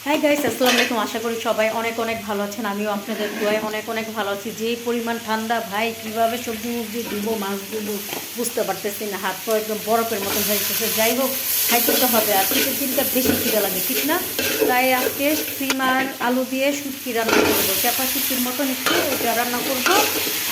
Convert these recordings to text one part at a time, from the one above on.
Hi guys, আসসালামু আলাইকুম। আশা করি সবাই অনেক অনেক ভালো আছেন। আমিও আপনাদের দোয়ায় অনেক অনেক ভালো আছি। যেই পরিমাণ ঠান্ডা ভাই, কীভাবে সবজি মুবজি ধুবো, মাছ ধুবো বুঝতে পারতেছি না। হাত পা একদম বরফের মতন হয়ে গেছে। যাই হোক, খাইতে তো হবে। আর শীতের দিনটা বেশি খিদা লাগে, ঠিক না? তাই আজকে সিম আর আলু দিয়ে শুটকি রান্না করবো। চাপা শুটকির মতন একটু এটা রান্না করবো।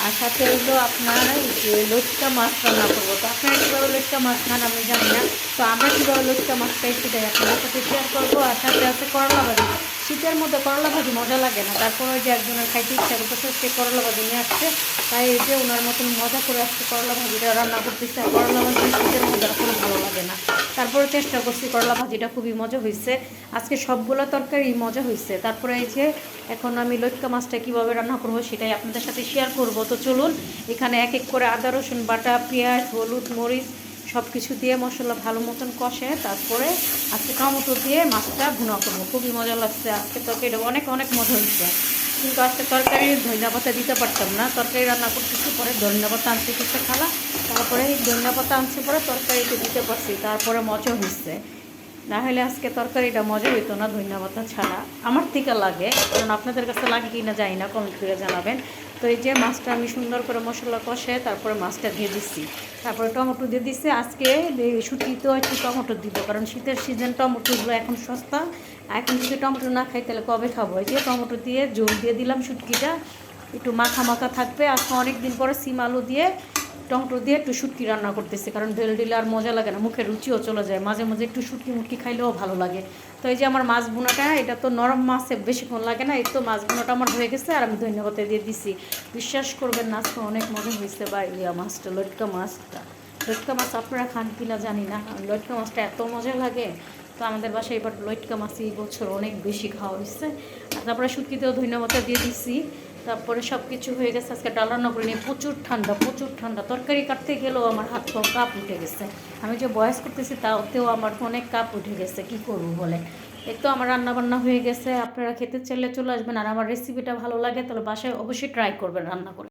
আর সাথে হলো আপনার এই যে লটকা মাছ রান্না করবো। তো আপনারা কীভাবে লটকা মাছ খান আমি জানি না। তো আমরা কীভাবে লটকা মাছ খাই সেটাই আপনাদের সাথে শেয়ার করবো। আর সাথে আছে করলা ভাজি। শীতের মধ্যে করলা ভাজি মজা লাগে না, তারপর ওই যে একজনের খাইতে ইচ্ছা করতেছে, সে করলা ভাজি নিয়ে আসছে। তাই এই যে ওনার মতন মজা করে আসছে করলা ভাজিটা রান্না করতেছে। আর করলা ভাজি শীতের মধ্যে কোনো ভালো লাগে না, তারপরে চেষ্টা করছি। করলা ভাজিটা খুবই মজা হয়েছে। আজকে সবগুলো তরকারি মজা হয়েছে। তারপরে এই যে এখন আমি লটকা মাছটা কীভাবে রান্না করবো সেটাই আপনাদের সাথে শেয়ার করব। তো চলুন, এখানে এক এক করে আদা রসুন বাটা, পেঁয়াজ, হলুদ, মরিচ সব কিছু দিয়ে মশলা ভালো মতন কষে তারপরে আজকে টমেটো দিয়ে মাছটা ভুনা করবো। খুবই মজা লাগছে। আজকে তরকারিটা অনেক অনেক মজা হয়েছে। কিন্তু আজকে তরকারি ধনিয়া পাতা দিতে পারতাম না। তরকারি রান্না করতেছি, পরে ধনিয়া পাতা আনতে কিছু খালা, তারপরে এই ধনিয়া পাতা আনছে, পরে তরকারিতে দিতে পারছি, তারপরে মজা হয়েছে। না হলে আজকে তরকারিটা মজা হইতো না ধনিয়া পাতা ছাড়া। আমার থেকে লাগে, কারণ আপনাদের কাছে লাগে কি না জানি না, কমেন্ট করে জানাবেন। তো এই যে মাছটা আমি সুন্দর করে মশলা কষে তারপরে মাছটা দিয়ে দিচ্ছি, তারপরে টমেটো দিয়ে দিচ্ছি। আজকে শুটকিতেও একটু টমেটো দিব, কারণ শীতের সিজন টমেটোগুলো এখন সস্তা। এখন যদি টমেটো না খাই তাহলে কবে খাবো? এই যে টমেটো দিয়ে জল দিয়ে দিলাম, শুটকিটা একটু মাখা মাখা থাকবে। আজকে অনেক দিন পরে সিম আলু দিয়ে টমেটো দিয়ে একটু শুটকি রান্না করতেছি, কারণ ঢেল ঢেলে আর মজা লাগে না, মুখের রুচিও চলে যায়। মাঝে মাঝে একটু শুটকি মুটকি খাইলেও ভালো লাগে। তো এই যে আমার মাছ বোনাটা, এটা তো নরম মাছে বেশিক্ষণ লাগে না। এই তো মাছ বোনাটা আমার হয়ে গেছে, আর আমি ধন্যবাদ দিয়ে দিছি। বিশ্বাস করবেন না, আজকে অনেক মজা হয়েছে। বা ইয়া মাছটা, লটকা মাছটা, লটকা মাছ আপনারা খান কিনা জানি না, লটকা মাছটা এত মজা লাগে। তো আমাদের বাসায় এবার লটকা মাছ এই বছর অনেক বেশি খাওয়া হয়েছে। আর তারপরে শুটকিতেও ধন্যবাদ দিয়ে দিচ্ছি। তারপরে সব কিছু হয়ে গেছে। আজকে ডাল রান্না করিনি, প্রচুর ঠান্ডা, প্রচুর ঠান্ডা। তরকারি কাটতে গেলেও আমার হাত পা কাপ উঠে গেছে। আমি যে বয়স করতেছি তাতেও আমার অনেক কাপ উঠে গেছে, কি করবো বলে। এই তো আমার রান্নাবান্না হয়ে গেছে। আপনারা খেতে চাইলে চলে আসবেন। আর আমার রেসিপিটা ভালো লাগে তাহলে বাসায় অবশ্যই ট্রাই করবেন রান্না করে।